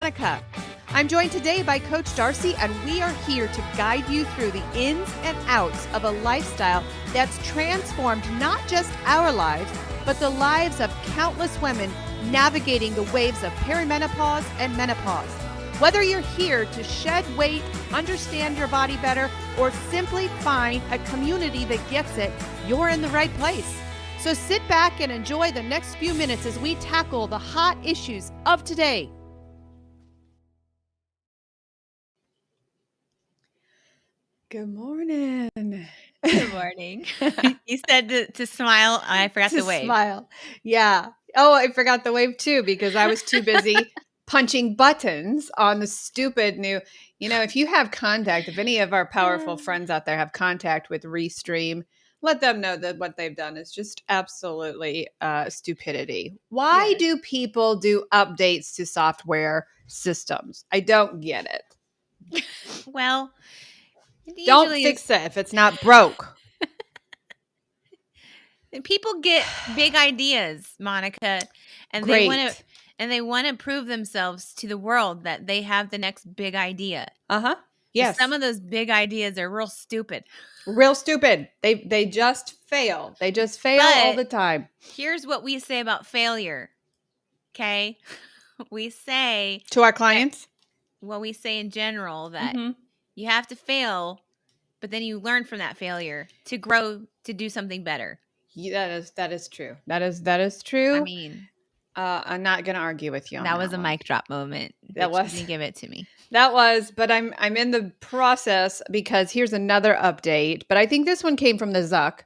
Monica. I'm joined today by Coach Darcy, and we are here to guide you through the ins and outs of a lifestyle that's transformed not just our lives, but the lives of countless women navigating the waves of perimenopause and menopause. Whether you're here to shed weight, understand your body better, or simply find a community that gets it, you're in the right place. So sit back and enjoy the next few minutes as we tackle the hot issues of today. Good morning. Good morning. You said to smile. I forgot the wave. Smile. Yeah. Oh, I forgot the wave too because I was too busy punching buttons on the stupid new. If you have contact, if any of our powerful friends out there have contact with Restream, let them know that what they've done is just absolutely stupidity. Why do people do updates to software systems? I don't get it. Well, don't fix it if it's not broke. People get big ideas, Monica, and Great. they want to prove themselves to the world that they have the next big idea. Yes. But some of those big ideas are real stupid. Real stupid. They just fail. They just fail all the time. Here's what we say about failure. Okay? We say to our clients, we say in general that you have to fail, but then you learn from that failure to grow to do something better. Yeah, that is true. That is true. I mean, I'm not going to argue with you on that. That was a mic drop moment. That was. You didn't give it to me. That was, but I'm in the process because here's another update. But I think this one came from the Zuck.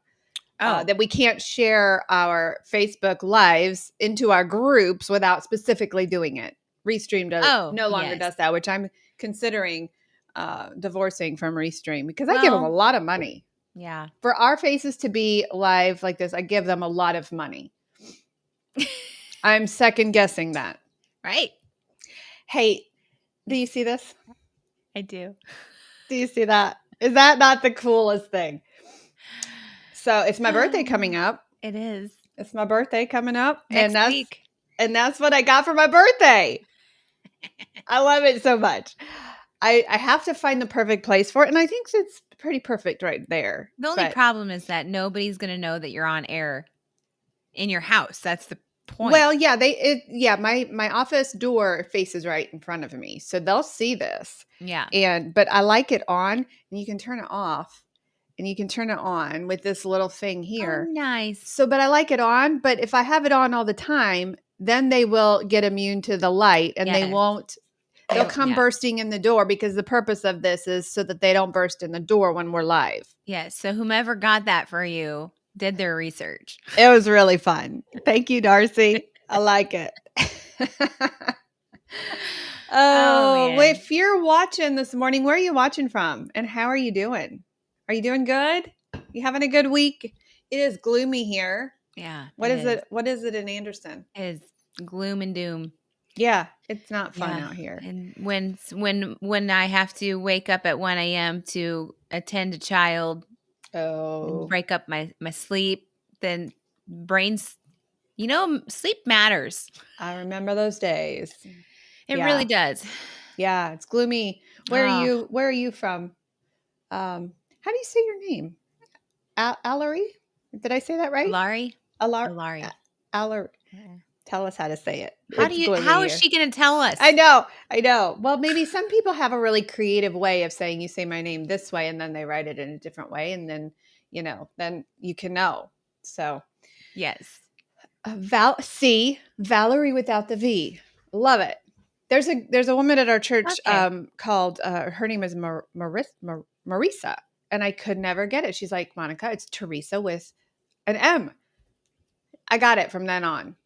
That we can't share our Facebook lives into our groups without specifically doing it. Restream no longer does that, which I'm considering divorcing from Restream because I give them a lot of money. Yeah. For our faces to be live like this, I give them a lot of money. I'm second guessing that. Right. Hey, do you see this? I do. Do you see that? Is that not the coolest thing? So it's my birthday coming up. It is. It's my birthday coming up. Next week. And that's what I got for my birthday. I love it so much. I have to find the perfect place for it. And I think it's pretty perfect right there. The only problem is that nobody's going to know that you're on air in your house. That's the point. Well, yeah, my office door faces right in front of me. So they'll see this. Yeah. But I like it on and you can turn it off and you can turn it on with this little thing here. Oh, nice. So, but I like it on, but if I have it on all the time, then they will get immune to the light and they'll come bursting in the door because the purpose of this is so that they don't burst in the door when we're live. Yes. So whomever got that for you did their research. It was really fun. Thank you, Darcy. I like it. If you're watching this morning, where are you watching from and how are you doing? Are you doing good? You having a good week? It is gloomy here. Yeah. What is it? What is it in Anderson? It is gloom and doom. Yeah, it's not fun out here. And when I have to wake up at 1 a.m. to attend a child, and break up my sleep, then brains, sleep matters. I remember those days. It really does. Yeah, it's gloomy. Where are you from? How do you say your name? Allery? Did I say that right? Alari. Allery. Tell us how to say it. How is she going to tell us? I know. Well, maybe some people have a really creative way of saying you say my name this way and then they write it in a different way. And then, then you can know. So yes. Valerie without the V. Love it. There's a woman at our church called, her name is Marisa. And I could never get it. She's like, Monica, it's Teresa with an M. I got it from then on.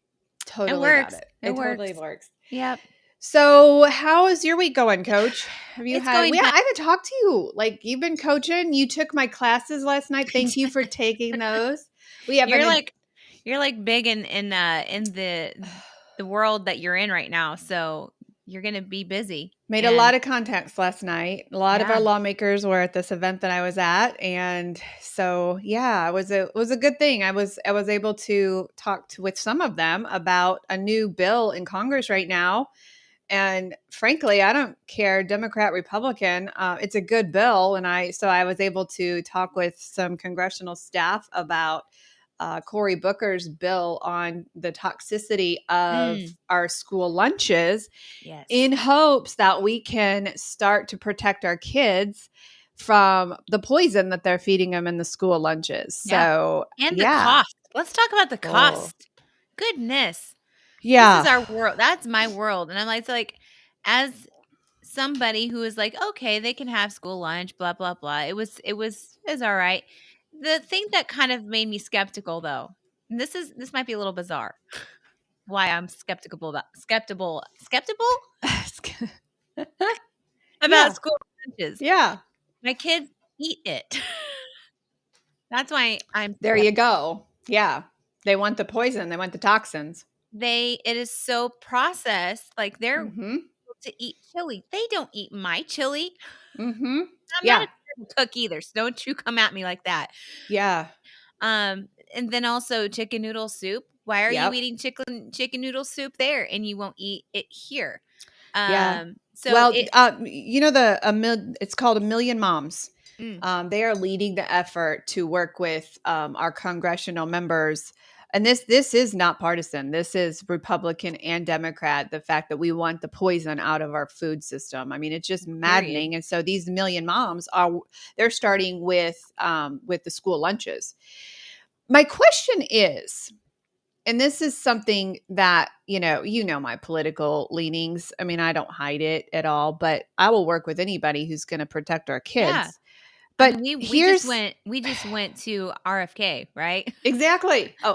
Totally works. got it. It totally works. Yep. So how is your week going, Coach? Have you I haven't talked to you. Like you've been coaching. You took my classes last night. Thank you for taking those. You're like big in the world that you're in right now. So you're going to be busy. Made a lot of contacts last night. A lot of our lawmakers were at this event that I was at. And so, it was a good thing. I was able to talk with some of them about a new bill in Congress right now And frankly, I don't care, Democrat, Republican. It's a good bill. And I was able to talk with some congressional staff about Cory Booker's bill on the toxicity of our school lunches, in hopes that we can start to protect our kids from the poison that they're feeding them in the school lunches. So, and the cost. Let's talk about the cost. Goodness. Yeah. This is our world. That's my world. And I'm like, as somebody who is like, okay, they can have school lunch, blah, blah, blah. It was all right. The thing that kind of made me skeptical, though, and this might be a little bizarre, why I'm skeptical about school lunches. Yeah. My kids eat it. That's why I'm there. You go. Yeah. They want the poison. They want the toxins. It is so processed. Like they're to eat chili. They don't eat my chili. I'm not a cook either, so don't you come at me like that. Yeah. And then also chicken noodle soup. Why are you eating chicken noodle soup there and you won't eat it here? So it's called A Million Moms. They are leading the effort to work with our congressional members. And this is not partisan. This is Republican and Democrat. The fact that we want the poison out of our food system. I mean, it's just maddening. And so these million moms they're starting with the school lunches. My question is, and this is something that, my political leanings. I mean, I don't hide it at all, but I will work with anybody who's going to protect our kids. Yeah. But we just went to RFK, right? Exactly. Oh,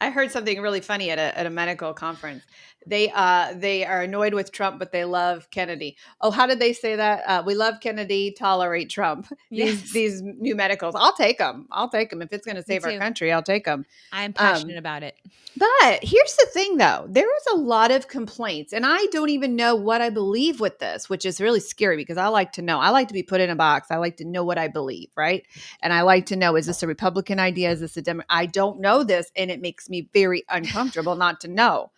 I heard something really funny at a medical conference. They are annoyed with Trump, but they love Kennedy. Oh, how did they say that? We love Kennedy, tolerate Trump. Yes. These new medicals, I'll take them. If it's going to save our country, I'll take them. I'm passionate about it. But here's the thing, though. There was a lot of complaints, and I don't even know what I believe with this, which is really scary because I like to know. I like to be put in a box. I like to know what I believe, right? And I like to know, is this a Republican idea? Is this a Democrat? I don't know this, and it makes me very uncomfortable not to know.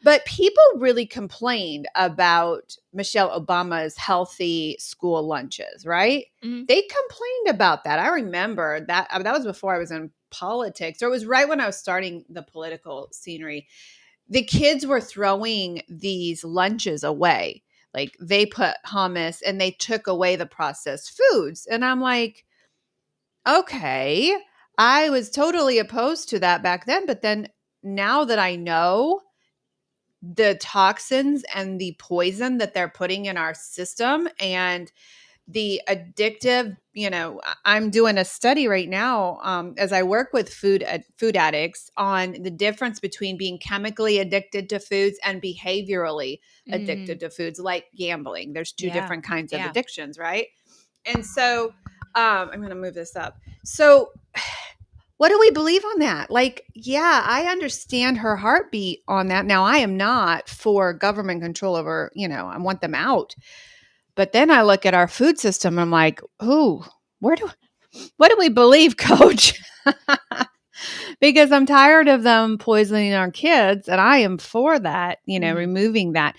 But people really complained about Michelle Obama's healthy school lunches, right? Mm-hmm. They complained about that. I remember that. That was before I was in politics, or it was right when I was starting the political scenery. The kids were throwing these lunches away. Like they put hummus and they took away the processed foods. And I'm like, okay, I was totally opposed to that back then. But then now that I know the toxins and the poison that they're putting in our system and the addictive, I'm doing a study right now as I work with food addicts on the difference between being chemically addicted to foods and behaviorally addicted to foods, like gambling. There's two different kinds of addictions, right? And so I'm going to move this up. So what do we believe on that? Like, yeah, I understand her heartbeat on that. Now, I am not for government control over, I want them out. But then I look at our food system and I'm like, what do we believe, Coach? Because I'm tired of them poisoning our kids, and I am for that, removing that.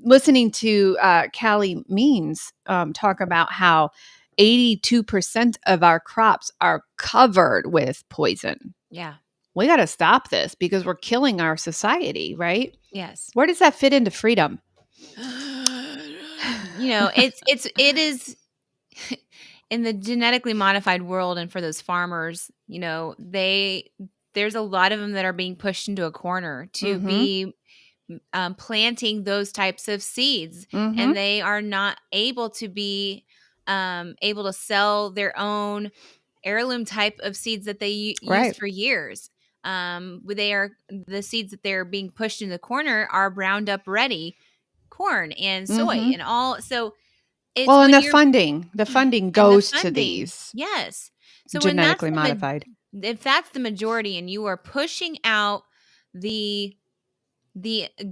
Listening to Callie Means talk about how 82% of our crops are covered with poison. Yeah. We got to stop this because we're killing our society, right? Yes. Where does that fit into freedom? It is in the genetically modified world, and for those farmers, there's a lot of them that are being pushed into a corner to be planting those types of seeds, and they are not able to be able to sell their own heirloom type of seeds that they used for years. The seeds that they're being pushed in the corner are Roundup Ready corn and soy and all. So it's and the funding goes to these. Yes. So genetically modified. If that's the majority and you are pushing out the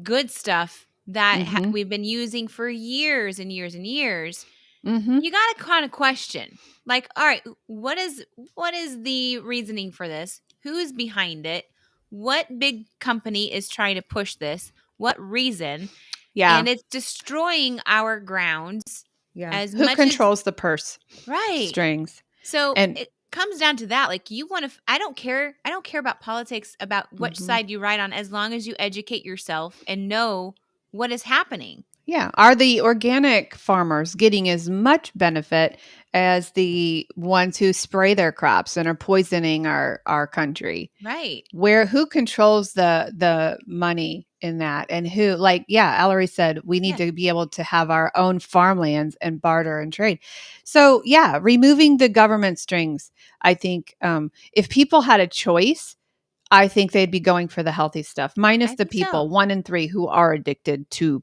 good stuff that we've been using for years and years and years, you got to kind of question, like, all right, what is the reasoning for this? Who's behind it? What big company is trying to push this? What reason? Yeah. And it's destroying our grounds as Who much as controls the purse right. strings? So And it comes down to that. Like you want to I don't care about politics, about which side you ride on, as long as you educate yourself and know what is happening. yeah, are the organic farmers getting as much benefit as the ones who spray their crops and are poisoning our country? Right. Who controls the money in that, and who, like, yeah, Ellery said we need to be able to have our own farmlands and barter and trade. So yeah, removing the government strings. I think if people had a choice, I think they'd be going for the healthy stuff, minus I the think people, so. 1 in 3, who are addicted to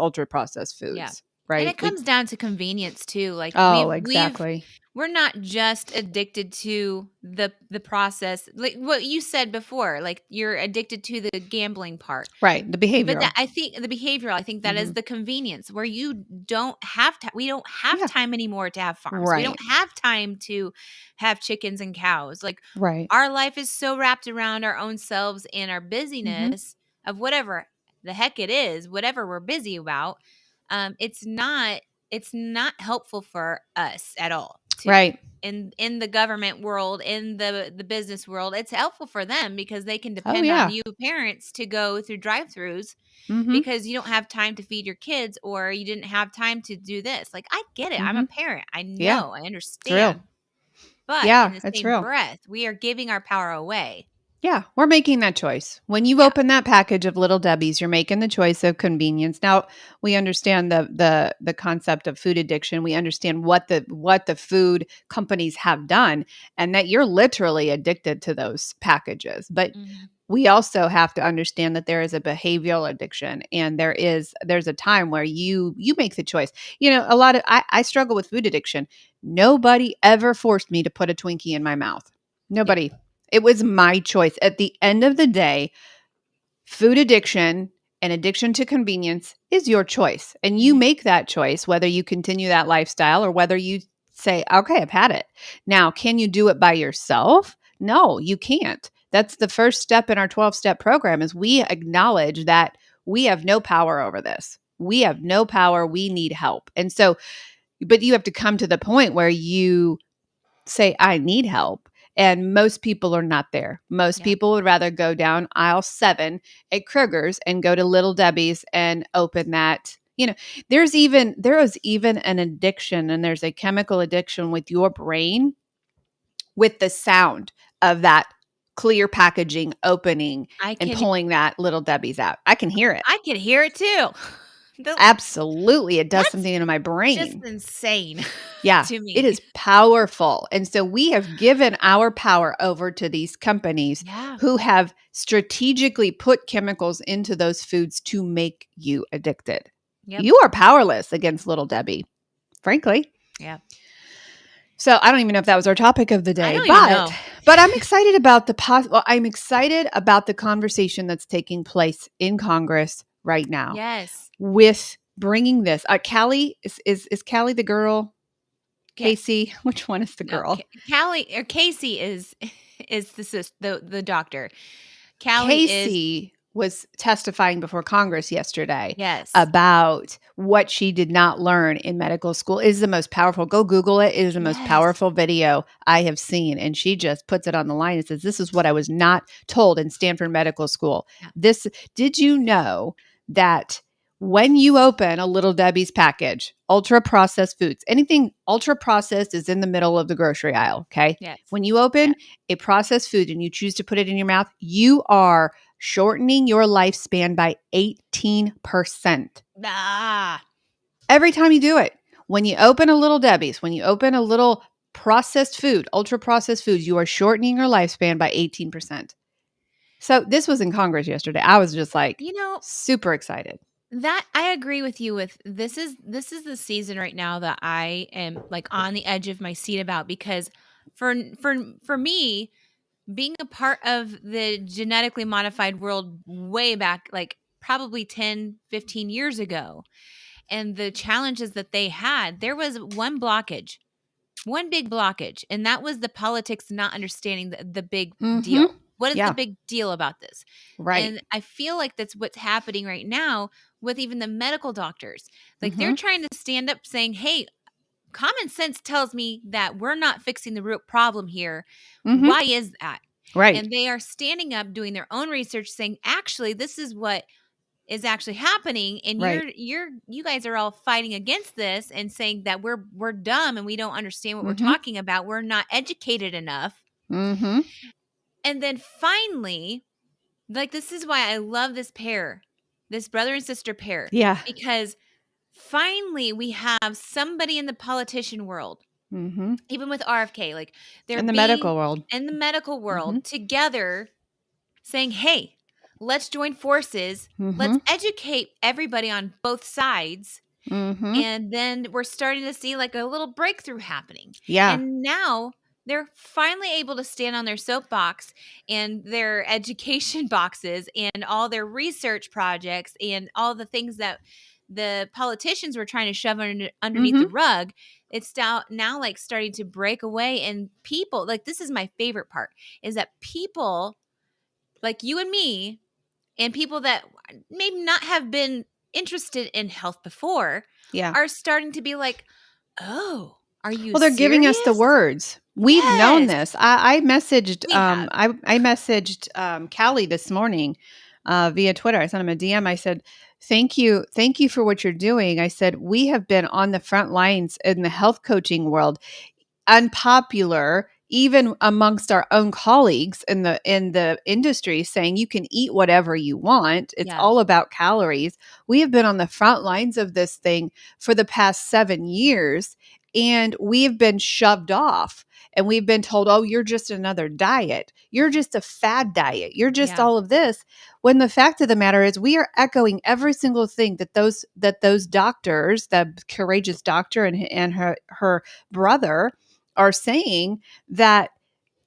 ultra processed Yeah. foods, And right? it comes down to convenience too. Like Exactly. we're not just addicted to the process, like what you said before, like you're addicted to the gambling part. Right, the But behavioral. I think the behavioral, I think that is the convenience, where you don't have to, we don't have time anymore to have farms. We don't Right. have time to have chickens and cows. Like Right. our life is so wrapped around our own selves and our busyness of whatever the heck it is, whatever we're busy about. It's not helpful for us at all. Right. In the government world, in the business world, it's helpful for them because they can Oh, depend on yeah. you parents to go through drive-throughs Mhm. because you don't have time to feed your kids, or you didn't have time to do this. Like, I get it. I'm a parent. I Yeah. know. I It's real. understand. But in Yeah, the it's same real. breath, we are giving our power away. Yeah, we're making that choice. When you open that package of Little Debbie's, you're making the choice of convenience. Now, we understand the concept of food addiction. We understand what the food companies have done, and that you're literally addicted to those packages. But we also have to understand that there is a behavioral addiction, and there's a time where you make the choice. You know, I struggle with food addiction. Nobody ever forced me to put a Twinkie in my mouth. Nobody. It was my choice. At the end of the day, food addiction and addiction to convenience is your choice. And you make that choice, whether you continue that lifestyle or whether you say, okay, I've had it. Now, can you do it by yourself? No, you can't. That's the first step in our 12-step program, is we acknowledge that we have no power over this. We have no power. We need help. And so, but you have to come to the point where you say, I need help. And most people are not there. Most people would rather go down aisle 7 at Kroger's and go to Little Debbie's and open that. You know, there is even an addiction, and there's a chemical addiction with your brain with the sound of that clear packaging opening and pulling that Little Debbie's out. I can hear it. I can hear it too. Absolutely. It does something into my brain. Just insane. Yeah, to me. It is powerful. And so we have given our power over to these companies who have strategically put chemicals into those foods to make you addicted. You are powerless against Little Debbie, frankly. Yeah. So I don't even know if that was our topic of the day, I don't even know. But I'm excited about I'm excited about the conversation that's taking place in Congress right now. Yes. With bringing this, Callie is Callie the girl? Casey, which one is the girl? Callie or Casey is the doctor. Callie Casey was testifying before Congress yesterday. Yes. About what she did not learn in medical school. It is the most powerful. Go Google it. It is the most powerful video I have seen. And she just puts it on the line and says, this is what I was not told in Stanford Medical School. Did you know that when you open a Little Debbie's package, ultra processed foods, anything ultra processed is in the middle of the grocery aisle. Okay. Yes. When you open a processed food and you choose to put it in your mouth, you are shortening your lifespan by 18%. Every time you do it. When you open a Little Debbie's, when you open a little processed food, ultra processed foods, you are shortening your lifespan by 18%. So this was in Congress yesterday. I was just like, super excited. That I agree with you with. This is the season right now that I am like on the edge of my seat about, because for me, being a part of the genetically modified world way back, like probably 10, 15 years ago, and the challenges that they had, there was one big blockage, and that was the politics not understanding the big deal. What is Yeah. the big deal about this? Right. And I feel like that's what's happening right now with even the medical doctors. Like they're Mm-hmm. trying to stand up saying, hey, common sense tells me that we're not fixing the root problem here. Mm-hmm. Why is that? Right. And they are standing up, doing their own research, saying, actually, this is what is actually happening, and Right. you guys are all fighting against this and saying that we're dumb and we don't understand what we're Mm-hmm. talking about. We're not educated enough. Mm-hmm. And then finally, like this is why I love this pair, this brother and sister pair, Yeah. because finally we have somebody in the politician world, Mm-hmm. even with RFK, like they're In the being medical world. in the medical Mm-hmm. world together saying, hey, let's join forces. Mm-hmm. Let's educate everybody on both sides. Mm-hmm. And then we're starting to see like a little breakthrough happening. Yeah. And now they're finally able to stand on their soapbox and their education boxes and all their research projects and all the things that the politicians were trying to shove underneath the Mm-hmm. rug. It's now like starting to break away, and people, like, this is my favorite part, is that people like you and me and people that maybe not have been interested in health before Yeah. are starting to be like, oh, are you Well, they're giving us the serious? words. We've known Yes, this. I messaged we have. I messaged Callie this morning via Twitter. I sent him a DM. I said, thank you for what you're doing. I said, we have been on the front lines in the health coaching world, unpopular even amongst our own colleagues in the industry, saying you can eat whatever you want. It's Yeah. all about calories. We have been on the front lines of this thing for the past 7 years, and we've been shoved off, and we've been told, oh, you're just another diet. You're just a fad diet. You're just Yeah. all of this. When the fact of the matter is, we are echoing every single thing that those doctors, the courageous doctor and her brother, are saying, that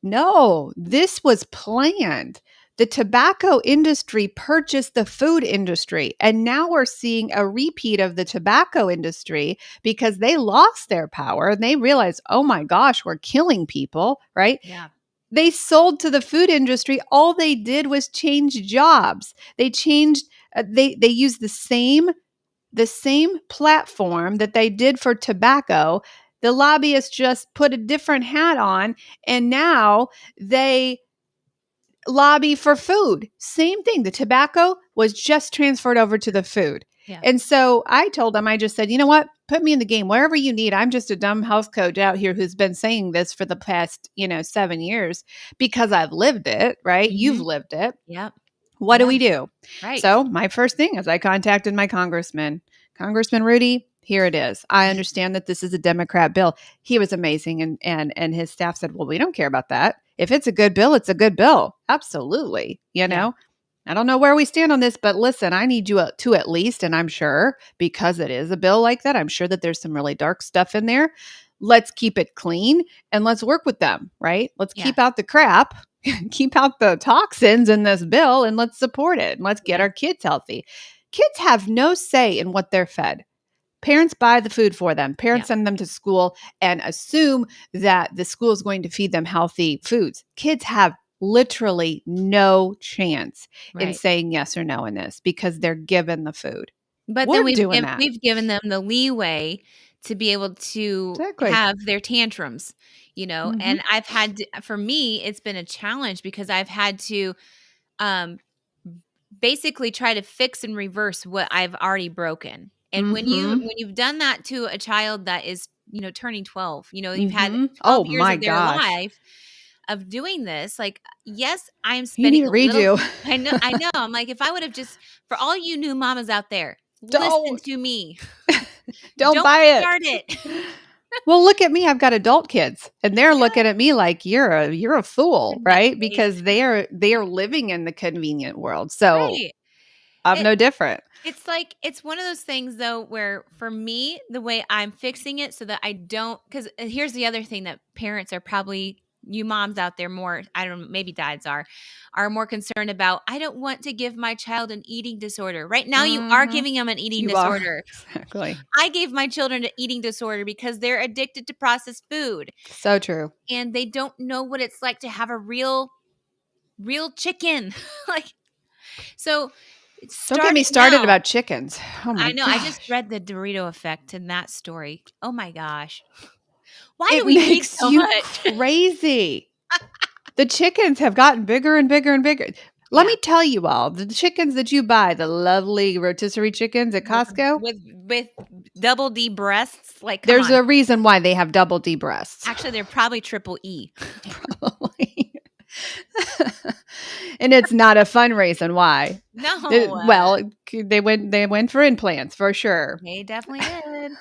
no, this was planned. The tobacco industry purchased the food industry, and now we're seeing a repeat of the tobacco industry because they lost their power and they realized, oh my gosh, we're killing people, right? Yeah. They sold to the food industry. All they did was change jobs. They changed, they used the same platform that they did for tobacco. The lobbyists just put a different hat on, and now they lobby for food. Same thing. The tobacco was just transferred over to the food. Yeah. And so I told them, I just said, you know what? Put me in the game wherever you need. I'm just a dumb health coach out here who's been saying this for the past, 7 years because I've lived it, right? You've lived it. Yep. What do Yeah. we do? Right. So my first thing is I contacted my Congressman Rudy. Here it is. I understand that this is a Democrat bill. He was amazing, and his staff said, well, we don't care about that. If it's a good bill, it's a good bill. Absolutely. Yeah. I don't know where we stand on this, but listen, I need you to at least, and I'm sure because it is a bill like that, I'm sure that there's some really dark stuff in there. Let's keep it clean and let's work with them, right? Let's Yeah. keep out the crap, keep out the toxins in this bill, and let's support it. And let's get our kids healthy. Kids have no say in what they're fed. Parents buy the food for them. Parents send them to school and assume that the school is going to feed them healthy foods. Kids have literally no chance in Right. saying yes or no in this because they're given the food. But We're then doing that. we've given them the leeway to be able to Exactly. have their tantrums, Mhm. and I've had to, for me, it's been a challenge because I've had to basically try to fix and reverse what I've already broken. And when Mhm. you've done that to a child that is, turning 12, you've had Mhm. 12 Oh years my of their gosh. life of doing this, like, yes, I'm You spending need a a little. redo. I know. I'm like, if I would have just, for all you new mamas out there, listen Don't. to me. Don't Don't buy it. start it. Well, look at me. I've got adult kids, and they're looking at me like you're a fool, right? Because they are living in the convenient world. So Right. I'm It, no different. it's one of those things though where for me the way I'm fixing it so that I don't, because here's the other thing that parents are probably, you moms out there, more, I don't know, maybe dads are more concerned about. I don't want to give my child an eating disorder. Right now you are Mhm. giving them an eating You are. disorder. Exactly. I gave my children an eating disorder because they're addicted to processed food So true. and they don't know what it's like to have a real real chicken. Like, so Don't get start me it started now. about chickens. Oh my I know. I just gosh. read the Dorito effect in that story. Oh my gosh. Why do It we need makes so you much? crazy. The chickens have gotten bigger and bigger and bigger. Let Yeah. me tell you all, the chickens that you buy, the lovely rotisserie chickens at Costco, With double D breasts, like, come there's on. a reason why they have double D breasts. Actually, they're probably triple E. Probably. And it's not a fun reason why. No, Well, they went for implants for sure. they definitely did.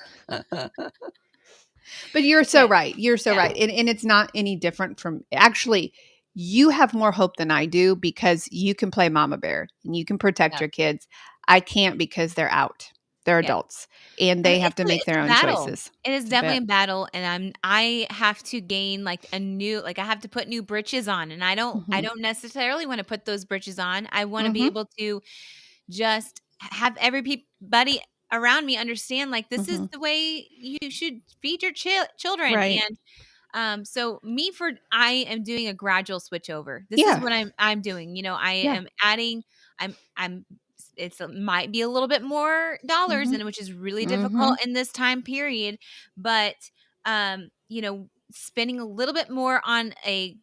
But you're so Yeah, right. You're so yeah, right. And it's not any different from actually you have more hope than I do because you can play mama bear and you can protect yeah, your kids. I can't because they're out. They're yeah. adults and And they have to make it's their a own battle. choices. It is It's a definitely bit. a battle, and I have to gain, like, I have to put new britches on, and I Mhm. don't necessarily wanna put those britches on. I wanna be Mhm. able to just have everybody around me understand, like, this is Mhm. the way you should feed your children, Right. and so I am doing a gradual switch over. This is Yeah. what I'm doing. I Yeah. am adding. I'm. Might be a little bit more dollars, Mhm. and which is really difficult Mhm. in this time period. But spending a little bit more on a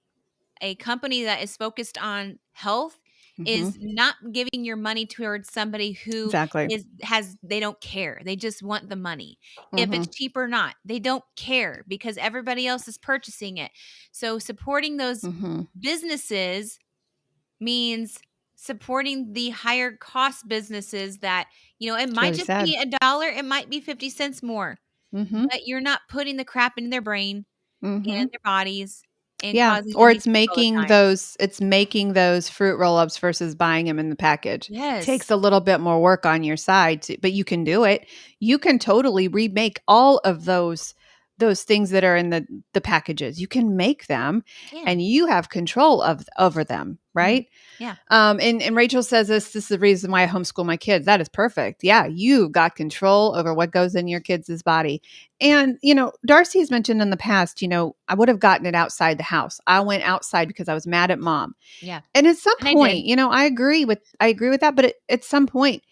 company that is focused on health Mhm. is not giving your money towards somebody who Exactly. they don't care. They just want the money. If it's Mhm. cheap or not, they don't care because everybody else is purchasing it. So supporting those Mhm. businesses means supporting the higher cost businesses that, it It's might really just sad. be $1, it might be 50 cents more, Mhm. but you're not putting the crap in their brain and Mhm. their bodies and Yeah, causing them or to be sick all the time. it's making those fruit roll-ups versus buying them in the package. Takes Yes. a little bit more work on your side but you can do it. You can totally remake all of those things that are in the packages. You can make them Can. and you have control of over them, Mhm. right? Yeah. And Rachel says this is the reason why I homeschool my kids. That is perfect. Yeah, you got control over what goes in your kids' body. And, Darcy has mentioned in the past, I would have gotten it outside the house. I went outside because I was mad at mom. Yeah. And at some And I did. point, I agree with that, but at some point,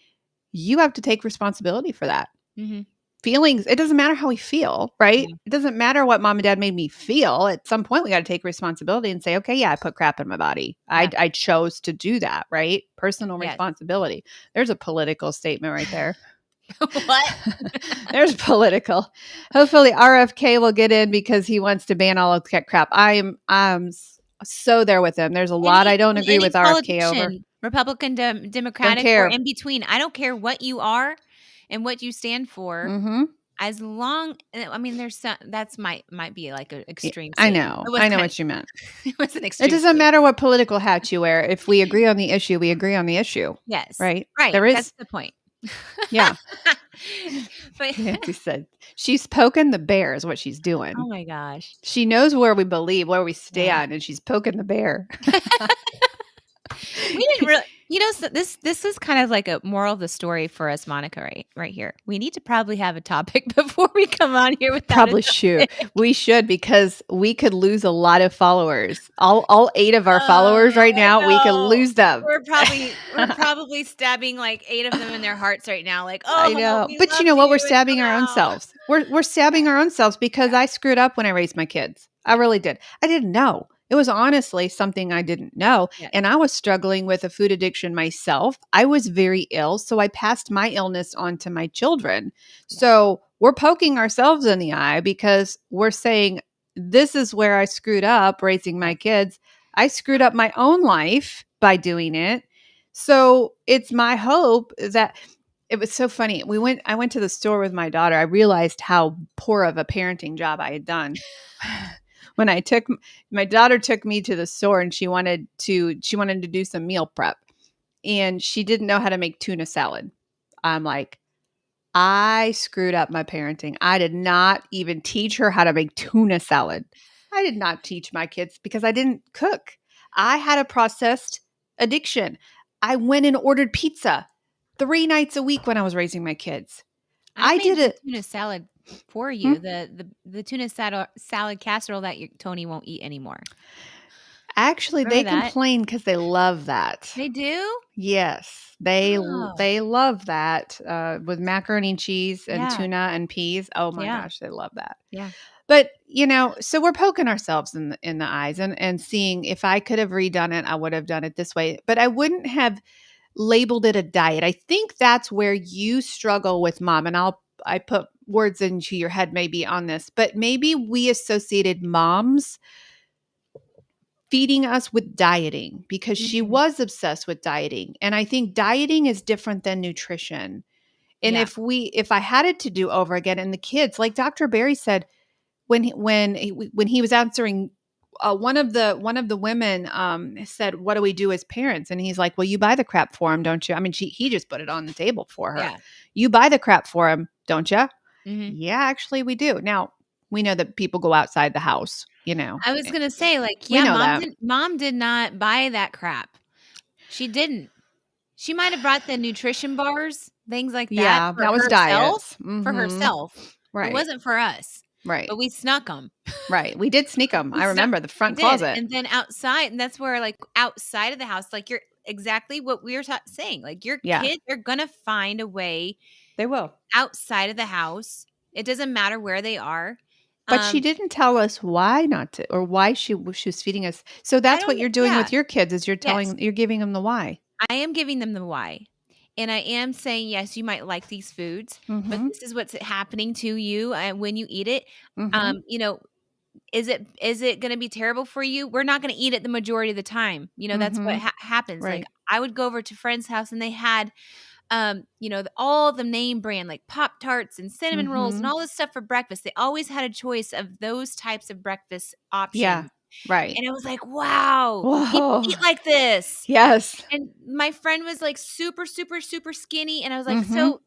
you have to take responsibility for that. Mhm. Feelings, it doesn't matter how we feel, right? Yeah. It doesn't matter what mom and dad made me feel. At some point, we got to take responsibility and say, okay, yeah, I put crap in my body. I, Yeah. I chose to do that, right? Personal Yes. responsibility. There's a political statement right there. What? There's political. Hopefully, RFK will get in because he wants to ban all of that crap. I'm so there with him. There's a lot I don't agree Any with RFK over. politician, Republican, Don't Democratic, or care. in between, I don't care what you are and what you stand for, Mm-hmm. as long I mean, there's some that's might be like an Yeah, extreme I statement. know. It was I know kind of what you meant. it was an It extreme doesn't statement. matter what political hat you wear. If we agree on the issue, we agree on the issue, Yes. right? Right, There that's is, the point. yeah. But Nancy said she's poking the bear is what she's oh doing. my gosh. She knows where we believe, where we Yeah. stand, and she's poking the bear. We didn't really so this is kind of like a moral of the story for us, Monica, right here. We need to probably have a topic before we come on here without a Probably should. topic. We should because we could lose a lot of followers. All 8 of our followers Oh, right I now, we could know. lose them. We're probably stabbing like 8 of them in their hearts right now, like, I "Oh, know. we But you love know what? We're you and stabbing our own come out." selves. We're stabbing our own selves because I screwed up when I raised my kids. I Yeah, really did. I didn't know. It was honestly something I didn't know. yeah, And I was struggling with a food addiction myself. I was very ill. So I passed my illness on to my children. yeah, So we're poking ourselves in the eye because we're saying, this is where I screwed up raising yeah, my kids. I screwed up my own life by doing it. So it's my hope that it was so funny. I went to the store with my daughter. I realized how poor of a parenting job I had done. When my daughter took me to the store and she wanted to do some meal prep and she didn't know how to make tuna salad. I'm like, I screwed up my parenting. I did not even teach her how to make tuna salad. I did not teach my kids because I didn't cook. I had a processed addiction. I went and ordered pizza 3 nights a week when I was raising my kids. I I made did the it. tuna salad for Hmm? you, the tuna salad casserole that your Tony won't eat anymore. Actually, they Remember that? complain because they love that. They do? Yes, Oh, they love that with macaroni and cheese and yeah. tuna and peas. Oh my Yeah. gosh, they love that. Yeah. But so we're poking ourselves in the eyes and seeing if I could have redone it, I would have done it this way. But I wouldn't have labeled it a diet. I think that's where you struggle with mom. And I put words into your head maybe on this, but maybe we associated moms feeding us with dieting because she Mhm. was obsessed with dieting. And I think dieting is different than nutrition. And Yeah. if I had it to do over again, and the kids, like Dr. Barry said, when he was answering, one of the women said, "What do we do as parents?" And he's like, "Well, you buy the crap for him, don't you?" I mean, he just put it on the table for her. Yeah. You buy the crap for him, don't you? Mhm. Yeah, actually, we do. Now we know that people go outside the house. I was gonna say, like, We yeah, know that. mom did not buy that crap. She didn't. She might have brought the nutrition bars, things like that Yeah, that was diets. for Mm-hmm. herself. It Right. wasn't for us, Right. but we snuck them. Right. We did sneak them. We I snuck remember the we front did, closet. and then outside and that's where, like, outside of the house, like, you're exactly what we were saying, like, your Yeah, kids are gonna find a way they will. outside of the house. It doesn't matter where they are. But she Um, didn't tell us why not to, or why she was feeding us. So I that's don't what know. you're doing Yeah, with your kids is yes. you're giving them the why. I am giving them the why. And I am saying, yes, you might like these foods, but Mhm. this is what's happening to you when you eat it. Mhm. You know, is it going to be terrible for you? We're not going to eat it the majority of the time. That's what Mhm. happens. Like Right. I would go over to friend's house and they had all the name brand like Pop Tarts and cinnamon rolls and Mhm. all this stuff for breakfast. They always had a choice of those types of breakfast Yeah. options. Right. And I was like, "Wow, people Whoa. eat like this." Yes. And my friend was, like, super, super, super skinny, and I was like, Mhm. "So,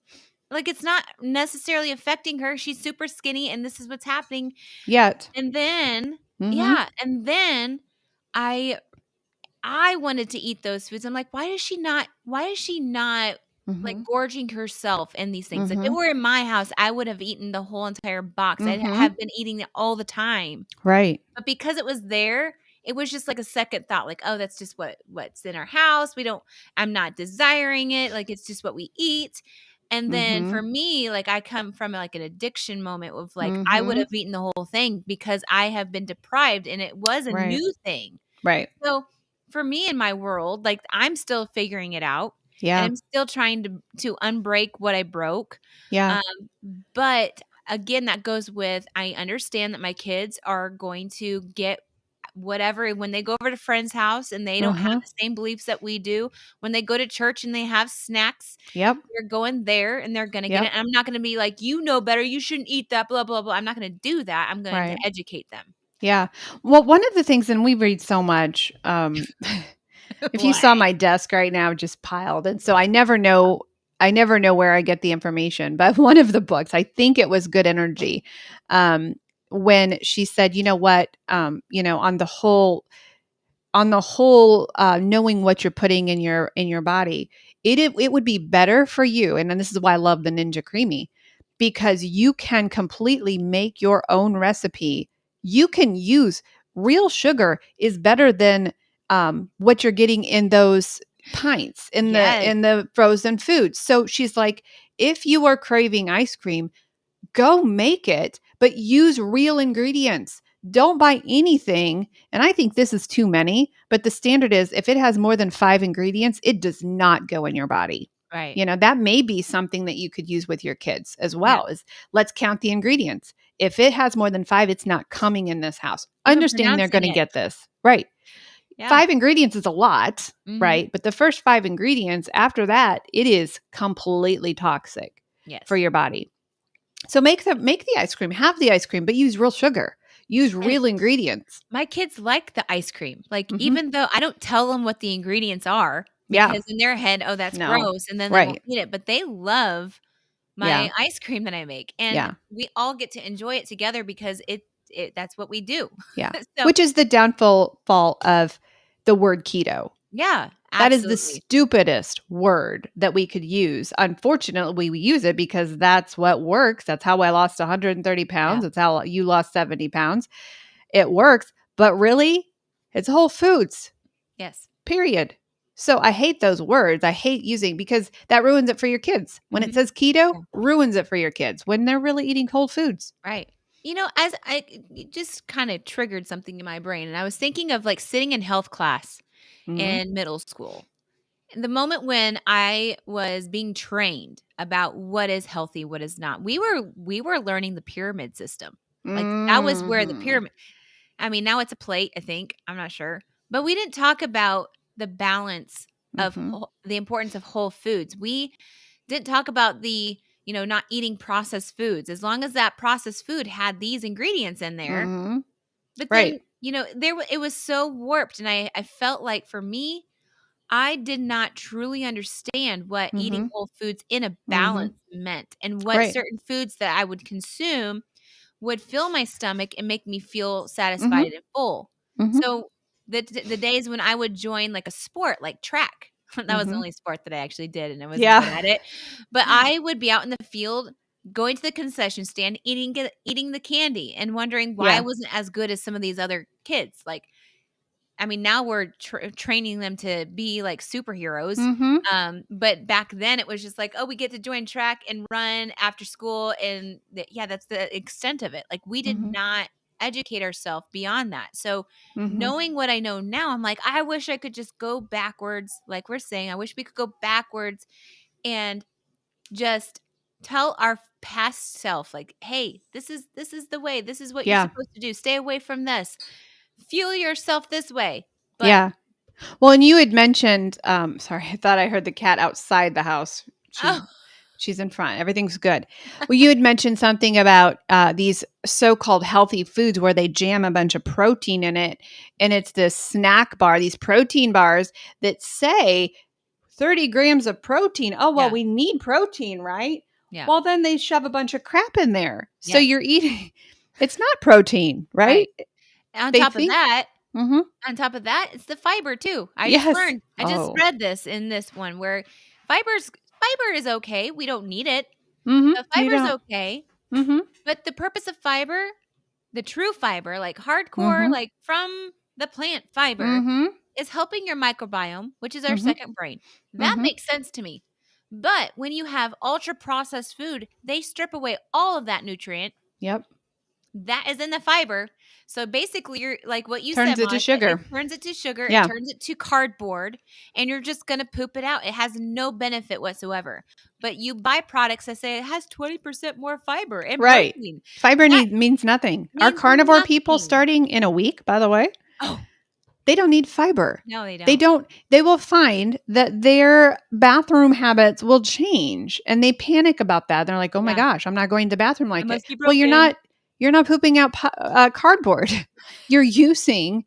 like, it's not necessarily affecting her, she's super skinny, and this is what's happening." Yet. And then Mhm. yeah, and then I I wanted to eat those foods. I'm like, why is she not, like, Mhm. gorging herself in these things? If it Mhm. were in my house, I would have eaten the whole entire box. I'd Mhm. have been eating it all the time. Right. But because it was there, it was just like a second thought, like, "Oh, that's just what's in our house. I'm not desiring it, like, it's just what we eat." And then for Mhm. me, like, I come from, like, an addiction moment of, like, I would Mhm. have eaten the whole thing because I have been deprived, and it was a Right. new thing. Right. So, for me in my world, like, I'm still figuring it out, and Yeah. I'm still trying to unbreak what I broke. Yeah. Um, but again, that goes with I understand that my kids are going to get whatever when they go over to friend's house and they don't have Uh-huh. the same beliefs that we do. When they go to church and they have snacks, Yep. they're going there and they're gonna get it. Yep. And I'm not gonna be like, "You know better, you shouldn't eat that, blah, blah, blah." I'm not gonna do that. I'm going to Right. educate them. Yeah. Well, one of the things, and we read so much, if you What? saw my desk right now, just piled. And so I never know where I get the information. But one of the books, I think it was Good Energy, um, when she said, you know what, on the whole, knowing what you're putting in your body, it would be better for you. And then this is why I love the Ninja Creamy, because you can completely make your own recipe. You can use real sugar is better than what you're getting in those pints Yes, in the frozen foods. So she's like, if you are craving ice cream, go make it, but use real ingredients. Don't buy anything. And I think this is too many, but the standard is if it has more than 5 ingredients, it does not go in your body. right. That may be something that you could use with your kids as Yeah. well. Is let's count the ingredients. If it has more than 5, it's not coming in this house. Even Understanding they're pronouncing going to it. get this. Right. Yeah. 5 ingredients is a lot, Mhm. right? But the first 5 ingredients, after that, it is completely toxic Yes. for your body. So make the ice cream, have the ice cream, but use real sugar. Use And real ingredients. my kids like the ice cream. Like, Mhm. even though I don't tell them what the ingredients are Yeah. because in their head, "Oh, that's No. gross," and then they won't Right. eat it, but they love Yeah. my ice cream that I make, and Yeah. we all get to enjoy it together because it that's what we do. Yeah. So Which is the downfall fall of the word keto. yeah, That is the absolutely. stupidest word that we could use. Unfortunately, we use it because that's what works. That's how I lost 130 Yeah. pounds. That's how you lost 70 pounds. It works. But really, It's whole foods, Yes. period. So I hate those words. I hate using because that ruins it for your kids. When it says keto, ruins it for your kids when they're really eating whole foods. Right. As it just kind of triggered something in my brain. And I was thinking of like sitting in health class in middle school. The moment when I was being trained about what is healthy, what is not, we were learning the pyramid system. Like that was where the pyramid, I mean, now it's a plate, I think. I'm not sure. But we didn't talk about the balance of the importance of whole foods. We didn't talk about the, not eating processed foods. As long as that processed food had these ingredients in there. But then, it was so warped. And I felt like for me, I did not truly understand what eating whole foods in a balance meant and what certain foods that I would consume would fill my stomach and make me feel satisfied and full. So the days when I would join like a sport like track, that was the only sport that I actually did and I wasn't good at it. But I would be out in the field going to the concession stand, eating the candy and wondering why I wasn't as good as some of these other kids. Like, I mean, now we're training them to be like superheroes. But back then it was just like, oh, we get to join track and run after school. And that's the extent of it. Like we did not educate ourselves beyond that. So knowing what I know now, I'm like, I wish I could just go backwards. Like we're saying, I wish we could go backwards and just tell our past self, like, hey, this is the way. This is what you're supposed to do. Stay away from this. Fuel yourself this way. But well, and you had mentioned, sorry, I thought I heard the cat outside the house. She's in front. Everything's good. Well, you had mentioned something about these so-called healthy foods where they jam a bunch of protein in it. And it's this snack bar, these protein bars that say 30 grams of protein. Oh, well, we need protein, right? Yeah. Well, then they shove a bunch of crap in there. So you're eating, it's not protein, right? On top of that, it's the fiber too. I just read this in this one where fiber is okay. We don't need it. The fiber's okay. But the purpose of fiber, the true fiber, like hardcore, like from the plant fiber, is helping your microbiome, which is our second brain. That makes sense to me. But when you have ultra processed food, they strip away all of that nutrient. That is in the fiber. So basically, you're like what you said, turns it to sugar. It turns it to sugar. It turns it to cardboard, and you're just going to poop it out. It has no benefit whatsoever. But you buy products that say it has 20% more fiber and protein. Fiber means nothing. Our carnivore people starting in a week, by the way, they don't need fiber. No, they don't. They don't. They will find that their bathroom habits will change, and they panic about that. They're like, "Oh my gosh, I'm not going to the bathroom like it." Well, you're not. You're not pooping out cardboard. You're using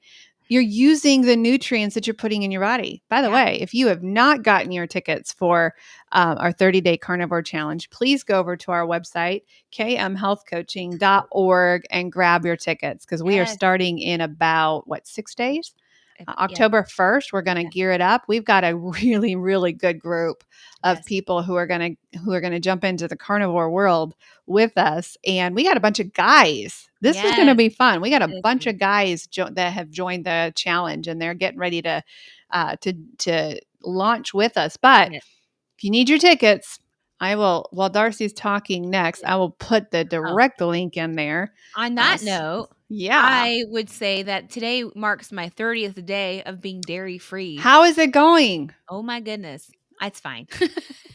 the nutrients that you're putting in your body. By the way, if you have not gotten your tickets for our 30-day carnivore challenge, please go over to our website, kmhealthcoaching.org, and grab your tickets because we are starting in about 6 days? October 1st, we're going to gear it up. We've got a really, really good group of people who are going to jump into the carnivore world with us. And we got a bunch of guys. This is going to be fun. We got a bunch of guys that have joined the challenge and they're getting ready to launch with us. But if you need your tickets, I will, while Darcy's talking next, I will put the direct link in there. On that note, I would say that today marks my 30th day of being dairy-free. How is it going? Oh my goodness. It's fine.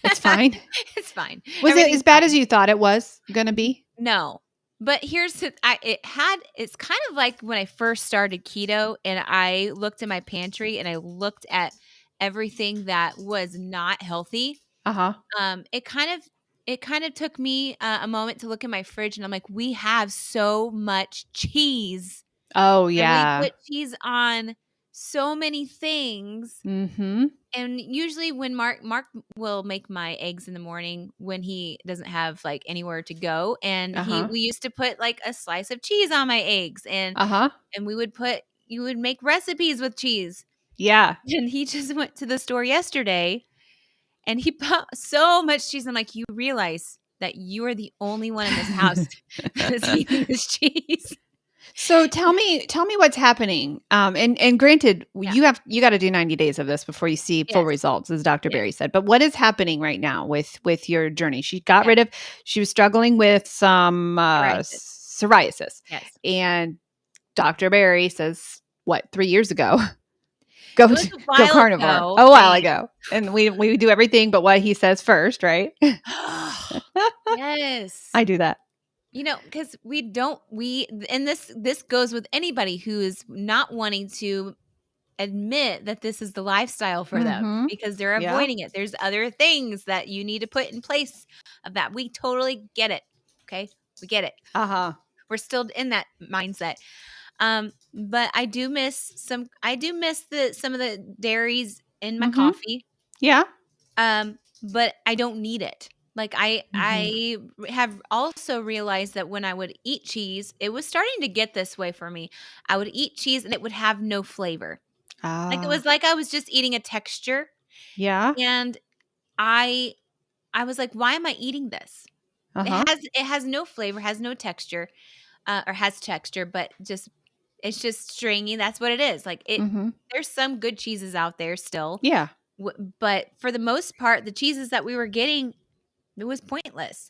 It's fine? It's fine. Was it as bad as you thought it was going to be? No. But it's kind of like when I first started keto and I looked in my pantry and I looked at everything that was not healthy. It kind of took me a moment to look at my fridge and I'm like, we have so much cheese. Oh yeah. And we put cheese on so many things. And usually when Mark will make my eggs in the morning when he doesn't have like anywhere to go. And we used to put like a slice of cheese on my eggs and you would make recipes with cheese. Yeah. And he just went to the store yesterday and he bought so much cheese. I'm like, you realize that you are the only one in this house that is eating this cheese. So tell me what's happening. And granted, Yeah. you got to do 90 days of this before you see full Yes. results, as Dr. Yes. Berry said. But what is happening right now with your journey? She was struggling with some psoriasis. Yes. And Dr. Berry says, what, 3 years ago? It was a Go while carnivore. ago. A while ago. And we do everything but what he says first, right? Yes. I do that. Because and this goes with anybody who is not wanting to admit that this is the lifestyle for them because they're avoiding it. There's other things that you need to put in place of that. We totally get it. Okay. We get it. We're still in that mindset. But I do miss some of the dairies in my coffee. Yeah. But I don't need it. Like I have also realized that when I would eat cheese, it was starting to get this way for me. I would eat cheese and it would have no flavor. Like it was like I was just eating a texture. Yeah. And I was like, why am I eating this? It has no flavor, has no texture, or has texture, but it's just stringy. That's what it is. Like there's some good cheeses out there still. Yeah. But for the most part, the cheeses that we were getting, it was pointless.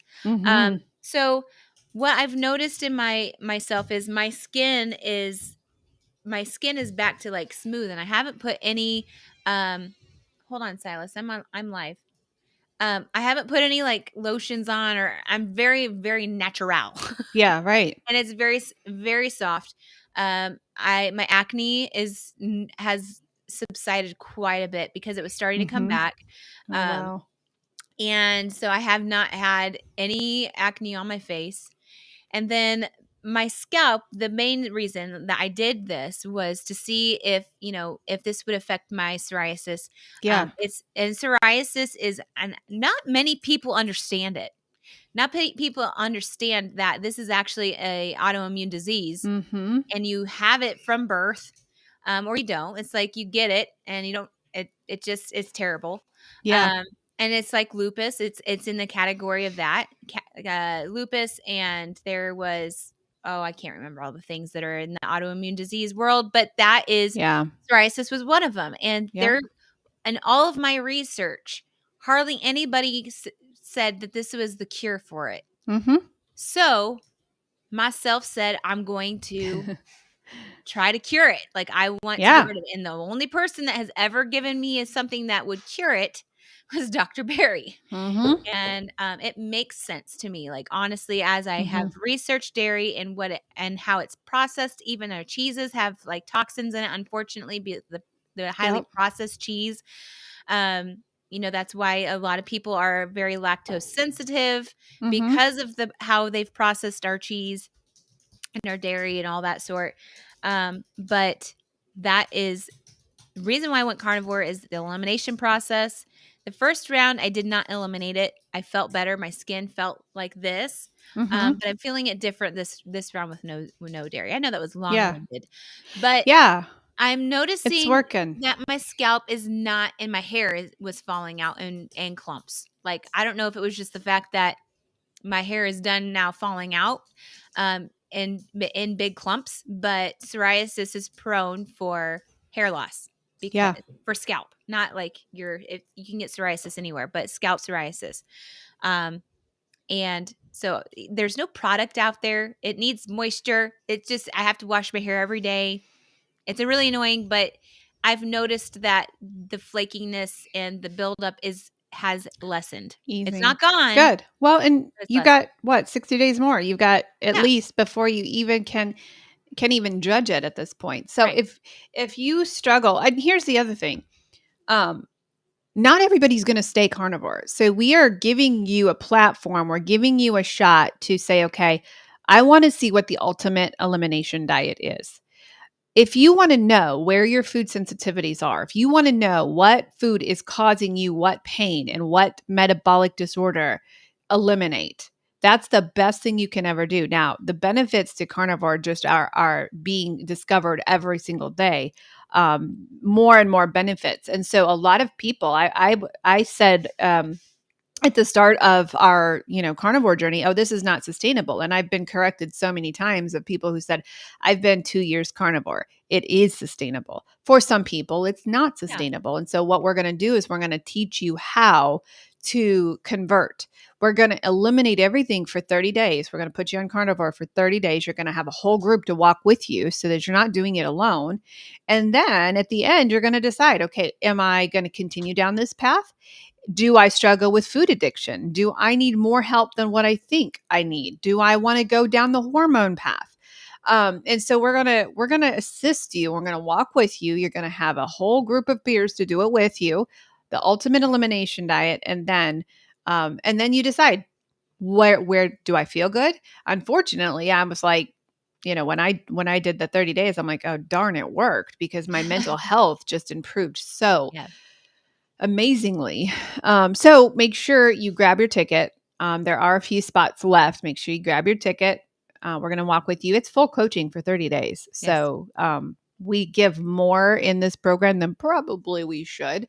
So what I've noticed in myself is my skin is back to like smooth, and I haven't put any hold on, Silas, I'm live. I haven't put any like lotions on, or I'm very, very natural. Yeah, right. And it's very, very soft. My acne has subsided quite a bit because it was starting to come back. Wow. And so I have not had any acne on my face. And then my scalp, the main reason that I did this was to see if this would affect my psoriasis. Yeah. Psoriasis is, and not many people understand it. Not people understand that this is actually a autoimmune disease, and you have it from birth, or you don't. It's like you get it and you don't. It's terrible. Yeah. And it's like lupus. It's in the category of that lupus, and there was I can't remember all the things that are in the autoimmune disease world, but that is psoriasis was one of them. And in all of my research, hardly anybody said that this was the cure for it. So myself said, I'm going to try to cure it. Like I want to get rid of it. And the only person that has ever given me something that would cure it was Dr. Berry. And it makes sense to me. Like honestly, as I have researched dairy and and how it's processed, even our cheeses have like toxins in it, unfortunately, the highly processed cheese. That's why a lot of people are very lactose sensitive because of how they've processed our cheese and our dairy and all that sort. But that is the reason why I went carnivore is the elimination process. The first round, I did not eliminate it. I felt better. My skin felt like this, but I'm feeling it different this round with no dairy. I know that was long-winded, but I'm noticing it's working. That my scalp is not, and my hair was falling out in clumps. Like I don't know if it was just the fact that my hair is done now falling out in big clumps, but psoriasis is prone for hair loss for scalp, not like you can get psoriasis anywhere, but scalp psoriasis. And so there's no product out there. It needs moisture. It's just, I have to wash my hair every day. It's really annoying, but I've noticed that the flakiness and the buildup has lessened. Easing. It's not gone. Good. Well, and you got 60 days more. You've got at least before you even can even judge it at this point. So if you struggle, and here's the other thing. Not everybody's going to stay carnivore. So we are giving you a platform. We're giving you a shot to say, okay, I want to see what the ultimate elimination diet is. If you want to know where your food sensitivities are, if you want to know what food is causing you what pain and what metabolic disorder, eliminate. That's the best thing you can ever do. Now, the benefits to carnivore just are being discovered every single day. More and more benefits. And so a lot of people, I said at the start of our, carnivore journey, oh, this is not sustainable. And I've been corrected so many times of people who said, I've been 2 years carnivore. It is sustainable. For some people, it's not sustainable. And so what we're going to do is we're going to teach you how to convert. We're going to eliminate everything for 30 days. We're going to put you on carnivore for 30 days. You're going to have a whole group to walk with you so that you're not doing it alone. And then at the end, you're going to decide, okay, am I going to continue down this path? Do I struggle with food addiction? Do I need more help than what I think I need? Do I want to go down the hormone path? And so we're gonna assist you. We're gonna walk with you. You're gonna have a whole group of peers to do it with you, the ultimate elimination diet, and then you decide where do I feel good? Unfortunately, I was like, when I did the 30 days, I'm like, oh darn, it worked because my mental health just improved so amazingly. So make sure you grab your ticket. There are a few spots left. Make sure you grab your ticket. We're going to walk with you. It's full coaching for 30 days. Yes. So we give more in this program than probably we should,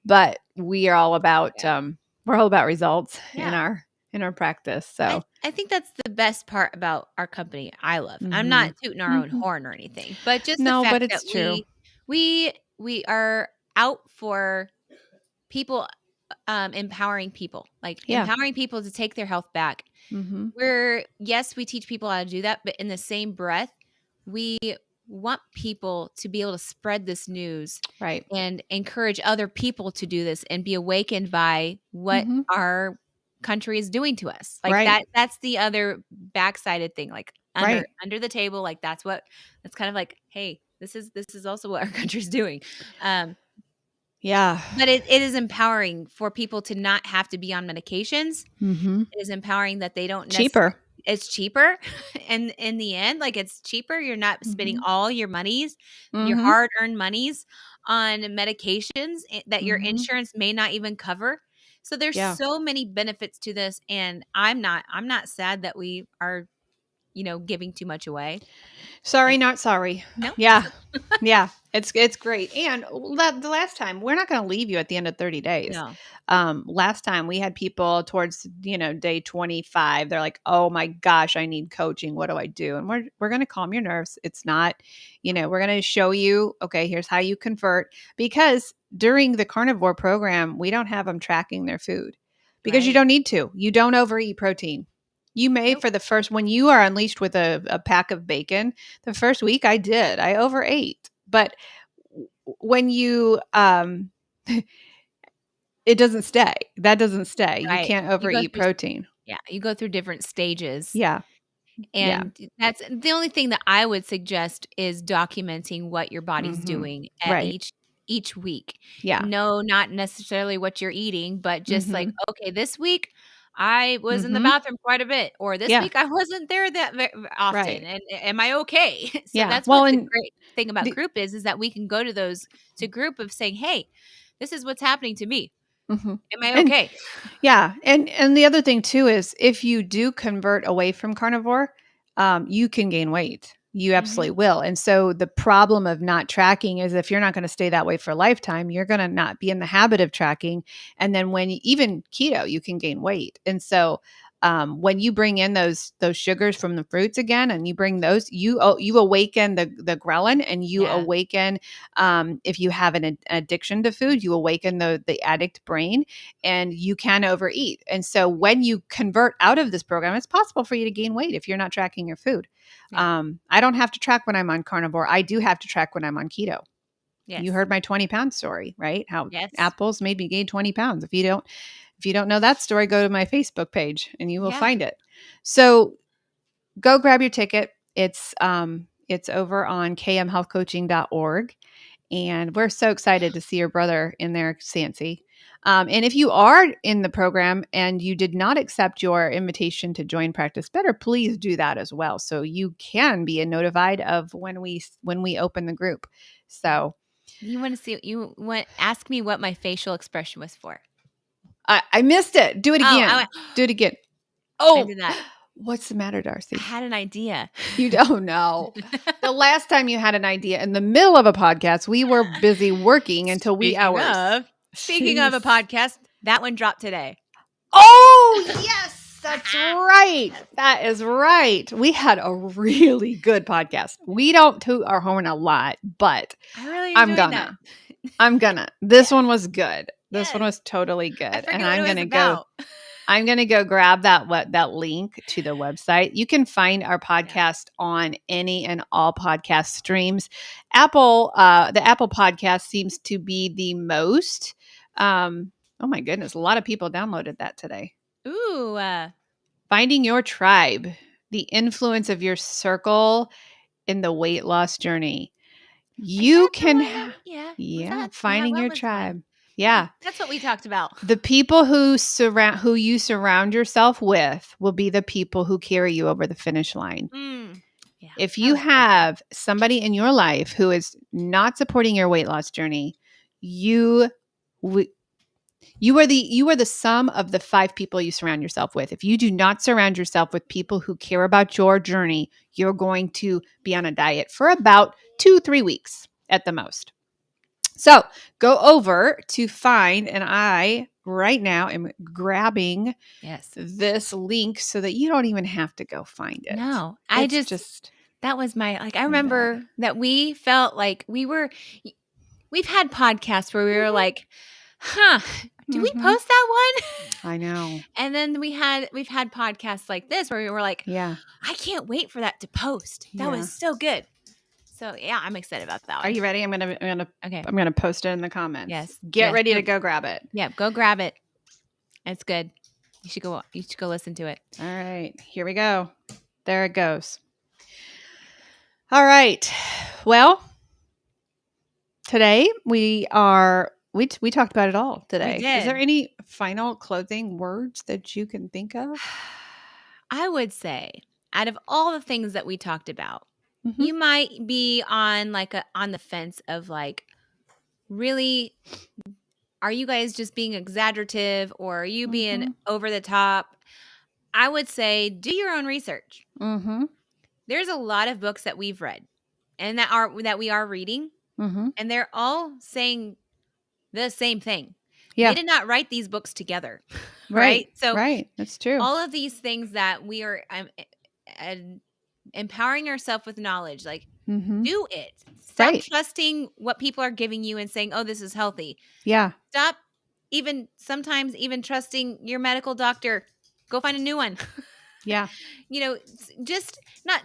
but we are all about we're all about results in our practice. So I think that's the best part about our company. I love. I'm not tooting our own horn or anything, but just the fact but it's that true. we are out for people, empowering people, empowering people to take their health back. We teach people how to do that, but in the same breath, we want people to be able to spread this news, right, and encourage other people to do this and be awakened by what our country is doing to us. That's the other backsided thing, under the table. That's kind of like, hey, this is also what our country's doing. But it is empowering for people to not have to be on medications. It is empowering that they don't cheaper. It's cheaper. And in the end, it's cheaper. You're not spending all your monies, your hard-earned monies on medications that your insurance may not even cover. So there's so many benefits to this. And I'm not sad that we are, giving too much away. Sorry, not sorry. No. Yeah. Yeah. It's great. And the last time, we're not going to leave you at the end of 30 days. No. Last time we had people towards, day 25, they're like, oh my gosh, I need coaching. What do I do? And we're going to calm your nerves. It's not, we're going to show you, okay, here's how you convert, because during the carnivore program, we don't have them tracking their food because you don't need to. You don't overeat protein. You may for the first, when you are unleashed with a pack of bacon, the first week I overate. But when you, it doesn't stay. That doesn't stay. Right. You can't overeat protein. Yeah. You go through different stages. Yeah. And that's the only thing that I would suggest is documenting what your body's doing at each week. Yeah. No, not necessarily what you're eating, but just okay, this week I was in the bathroom quite a bit, or this week I wasn't there that often. Right. And am I okay? So that's well, what the great thing about group is that we can go to group of saying, hey, this is what's happening to me. Am I okay? And the other thing too is if you do convert away from carnivore, you can gain weight. You absolutely will. And so the problem of not tracking is if you're not going to stay that way for a lifetime, you're going to not be in the habit of tracking. And then even keto, you can gain weight. And so when you bring in those sugars from the fruits again, and you bring those, you awaken the ghrelin, and you awaken, if you have an addiction to food, you awaken the addict brain, and you can overeat. And so when you convert out of this program, it's possible for you to gain weight if you're not tracking your food. I don't have to track when I'm on carnivore. I do have to track when I'm on keto. Yes. You heard my 20-pound story, right? How apples made me gain 20 pounds. If you don't know that story, go to my Facebook page and you will find it. So go grab your ticket. It's over on kmhealthcoaching.org. And we're so excited to see your brother in there, Sancy. And if you are in the program and you did not accept your invitation to join Practice Better, please do that as well, so you can be notified of when we open the group. So ask me what my facial expression was for. I missed it. Do it again. Do it again. Oh, I did that. What's the matter, Darcy? I had an idea. You don't know. The last time you had an idea in the middle of a podcast, we were busy working until wee hours. Speaking of a podcast, that one dropped today. Oh, yes, that's right. That is right. We had a really good podcast. We don't toot our horn a lot, but I really I'm enjoyed that. I'm gonna. This one was good. This one Yes. was totally good. I forget And what I'm it was gonna about. I'm going to go grab that link to the website. You can find our podcast on any and all podcast streams. The Apple podcast seems to be the most. Oh my goodness, a lot of people downloaded that today. Ooh. Finding your tribe, the influence of your circle in the weight loss journey. You can, finding your tribe. Fun. Yeah. That's what we talked about. The people who you surround yourself with will be the people who carry you over the finish line. Yeah, if you have somebody in your life who is not supporting your weight loss journey, you are the sum of the 5 people you surround yourself with. If you do not surround yourself with people who care about your journey, you're going to be on a diet for about 2-3 weeks at the most. So go over to find, and I right now am grabbing this link so that you don't even have to go find it. No, I just that was I remember that we felt like we've had podcasts where we were like, do we post that one? I know. And then we've had podcasts like this where we were like, yeah, I can't wait for that to post. That was so good. So yeah, I'm excited about that one. Are you ready? I'm gonna post it in the comments. Yes. Get ready to go grab it. Yeah, go grab it. It's good. You should go listen to it. All right. Here we go. There it goes. All right. Well, today we talked about it all today. We did. Is there any final closing words that you can think of? I would say, out of all the things that we talked about, you might be on on the fence of really, are you guys just being exaggerative or are you being over the top? I would say do your own research. There's a lot of books that we've read and that we are reading, and they're all saying the same thing. Yeah. They did not write these books together. Right? So that's true. All of these things that we are empowering ourselves with knowledge, do it. Stop trusting what people are giving you and saying, oh, this is healthy. Yeah. Stop sometimes even trusting your medical doctor. Go find a new one. Yeah. Just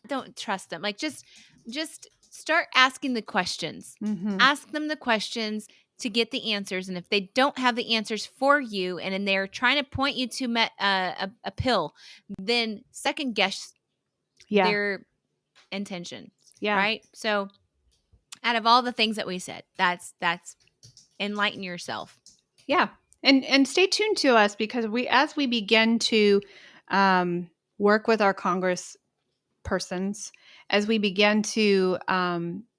don't trust them. Just start asking the questions. Ask them the questions to get the answers. And if they don't have the answers for you and they're trying to point you to a pill, then second guess their intentions. Yeah. Right. So out of all the things that we said, that's enlighten yourself. Yeah. And stay tuned to us because as we begin to work with our Congress persons, as we begin to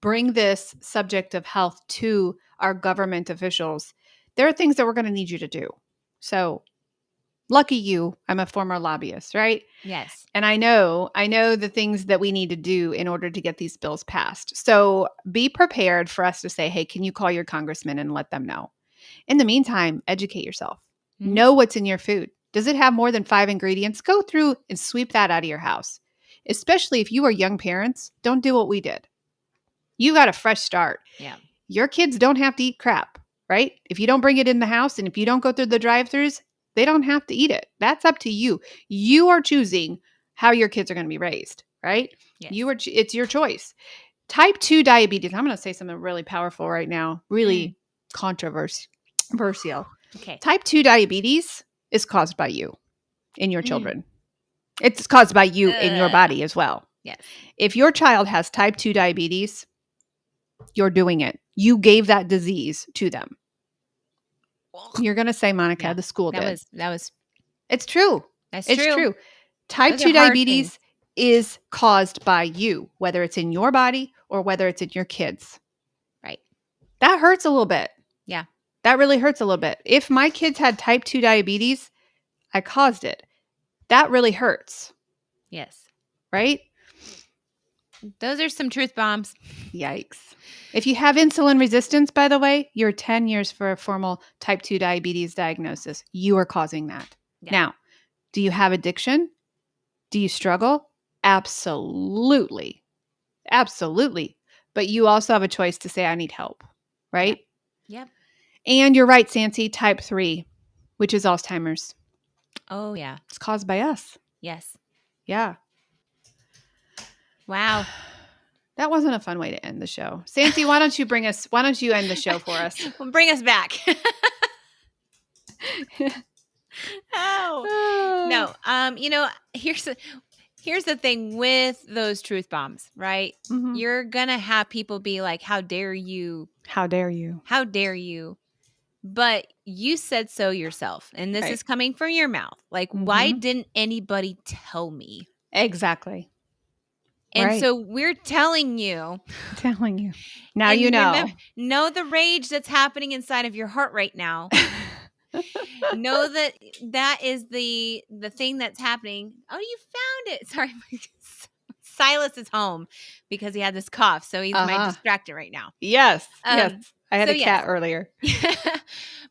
bring this subject of health to our government officials, there are things that we're going to need you to do. So lucky you, I'm a former lobbyist, right? Yes. And I know the things that we need to do in order to get these bills passed. So be prepared for us to say, hey, can you call your congressman and let them know? In the meantime, educate yourself. Know what's in your food. Does it have more than 5 ingredients? Go through and sweep that out of your house. Especially if you are young parents, don't do what we did. You got a fresh start. Yeah. Your kids don't have to eat crap, right? If you don't bring it in the house and if you don't go through the drive-thrus, they don't have to eat it. That's up to you. You are choosing how your kids are going to be raised, right? Yes. It's your choice. Type 2 diabetes. I'm going to say something really powerful right now, really controversial. Okay. Type 2 diabetes is caused by you and your children. It's caused by you in your body as well. Yes. If your child has type 2 diabetes, you're doing it. You gave that disease to them. You're going to say, Monica, the school did. It's true. It's true. Type 2 diabetes is caused by you, whether it's in your body or whether it's in your kids. Right. That hurts a little bit. Yeah. That really hurts a little bit. If my kids had type 2 diabetes, I caused it. That really hurts. Yes. Right? Those are some truth bombs. Yikes. If you have insulin resistance, by the way, you're 10 years for a formal type 2 diabetes diagnosis. You are causing that. Yeah. Now, do you have addiction? Do you struggle? Absolutely. Absolutely. But you also have a choice to say, I need help, right? Yep. And you're right, Sancy, type 3, which is Alzheimer's. Oh, yeah. It's caused by us. Yes. Yeah. Wow. That wasn't a fun way to end the show. Sancy, why don't you end the show for us? Well, bring us back. No. Here's the thing with those truth bombs, right? Mm-hmm. You're going to have people be like, how dare you? How dare you? How dare you? But you said so yourself. And this is coming from your mouth. Like, why didn't anybody tell me? Exactly. And so we're telling you. Now you know. Remember, know the rage that's happening inside of your heart right now. Know that is the thing that's happening. Oh, you found it. Sorry. Silas is home because he had this cough. So he's my distractor right now. Yes. Yes. I had a cat earlier.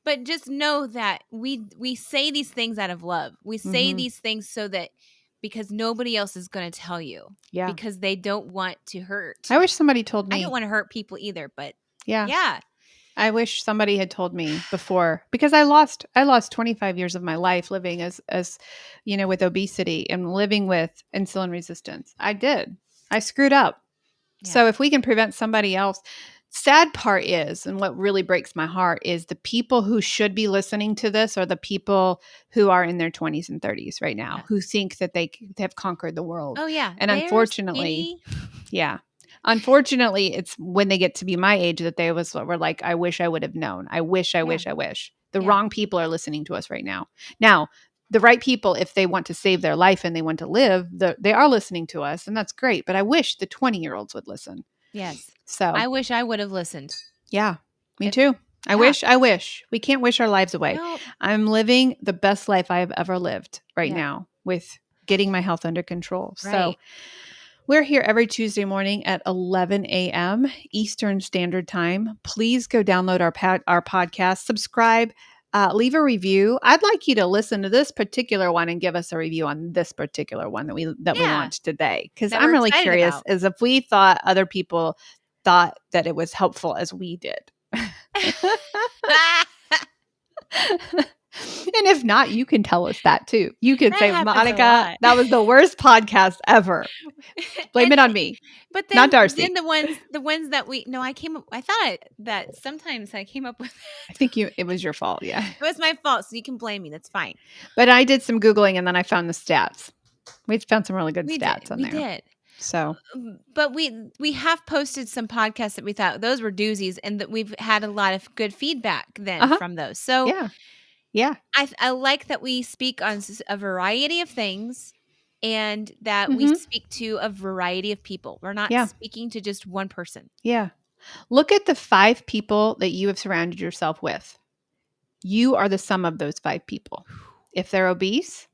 But just know that we say these things out of love. We say these things so that because nobody else is going to tell you. Yeah. Because they don't want to hurt. I wish somebody told me. I don't want to hurt people either, but yeah. I wish somebody had told me before, because I lost 25 years of my life living as with obesity and living with insulin resistance. I did. I screwed up. Yeah. So if we can prevent somebody else, sad part is, and what really breaks my heart is the people who should be listening to this are the people who are in their 20s and 30s right now, who think that they have conquered the world. Oh yeah. And unfortunately, unfortunately, it's when they get to be my age that they were like, I wish I would have known. I wish. The wrong people are listening to us right now. Now, the right people, if they want to save their life and they want to live, they are listening to us, and that's great. But I wish the 20-year-olds would listen. Yes. So I wish I would have listened. Yeah, me too. I wish. We can't wish our lives away. No. I'm living the best life I have ever lived right now with getting my health under control. Right. So we're here every Tuesday morning at 11 a.m. Eastern Standard Time. Please go download our podcast, subscribe, leave a review. I'd like you to listen to this particular one and give us a review on this particular one that we launched today. Because I'm really curious as if we thought other people thought that it was helpful as we did. And if not, you can tell us that too. You can say, Monica, that was the worst podcast ever. Blame it on me. But then, not Darcy. Then the ones that I thought that sometimes I came up with. I think it was your fault. Yeah. It was my fault. So you can blame me. That's fine. But I did some Googling and then I found the stats. We found some really good stats on there. We did. So, but we have posted some podcasts that we thought those were doozies, and that we've had a lot of good feedback then from those. So yeah, I like that we speak on a variety of things, and that we speak to a variety of people. We're not speaking to just one person. Yeah, look at the 5 people that you have surrounded yourself with. You are the sum of those 5 people. If they're obese,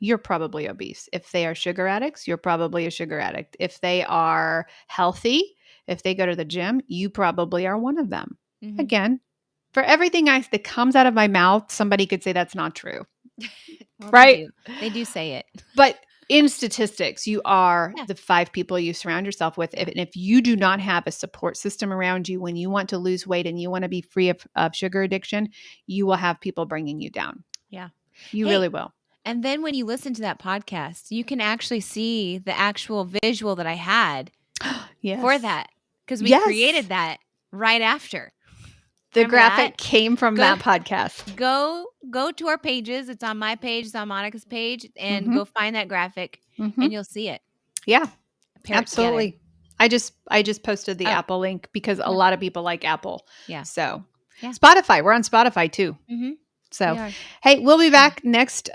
you're probably obese. If they are sugar addicts, you're probably a sugar addict. If they are healthy, if they go to the gym, you probably are one of them. Mm-hmm. Again, for everything that comes out of my mouth, somebody could say that's not true. Well, right? They do say it. But in statistics, you are the 5 people you surround yourself with. And if you do not have a support system around you when you want to lose weight and you want to be free of sugar addiction, you will have people bringing you down. Yeah. You really will. And then when you listen to that podcast, you can actually see the actual visual that I had for that. Because we created that right after. The graphic came from that podcast. Go to our pages. It's on my page. It's on Monica's page. And go find that graphic and you'll see it. Yeah, absolutely. I just posted the Apple link because a lot of people like Apple. Yeah. So Spotify. We're on Spotify too. Mm-hmm. So, hey, we'll be back next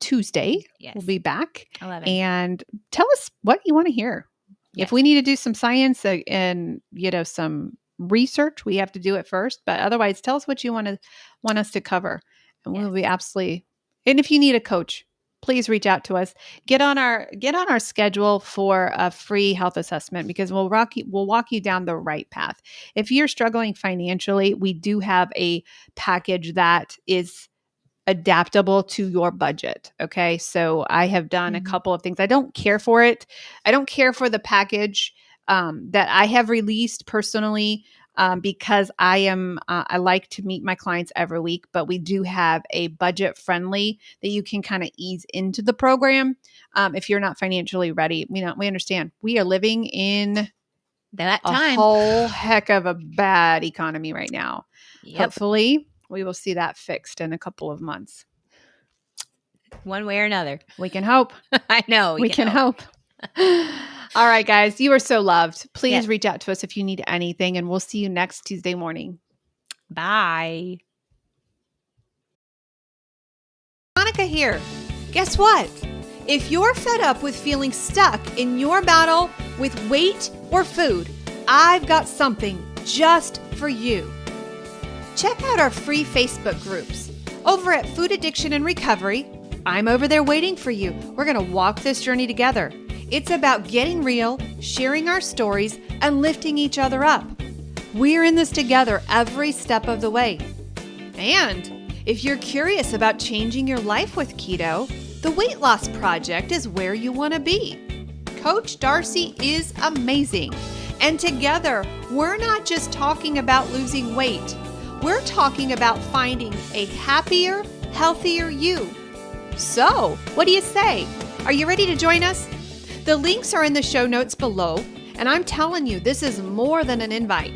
Tuesday. Yes. We'll be back 11. And tell us what you want to hear. Yes. If we need to do some science and some research, we have to do it first. But otherwise, tell us what you want us to cover, and we'll be absolutely. And if you need a coach, please reach out to us. Get on our schedule for a free health assessment because we'll walk you down the right path. If you're struggling financially, we do have a package that is adaptable to your budget. Okay. So I have done a couple of things. I don't care for it. I don't care for the package that I have released personally because I like to meet my clients every week, but we do have a budget friendly that you can kind of ease into the program if you're not financially ready. We understand we are living in that a time. whole heck of a bad economy right now. Yep. Hopefully we will see that fixed in a couple of months. One way or another. We can hope. I know. We can hope. All right, guys, you are so loved. Please reach out to us if you need anything, and we'll see you next Tuesday morning. Bye. Monica here. Guess what? If you're fed up with feeling stuck in your battle with weight or food, I've got something just for you. Check out our free Facebook groups. Over at Food Addiction and Recovery, I'm over there waiting for you. We're going to walk this journey together. It's about getting real, sharing our stories, and lifting each other up. We're in this together every step of the way. And if you're curious about changing your life with keto, the Weight Loss Project is where you want to be. Coach Darcy is amazing. And together, we're not just talking about losing weight. We're talking about finding a happier, healthier you. So, what do you say? Are you ready to join us? The links are in the show notes below, and I'm telling you, this is more than an invite.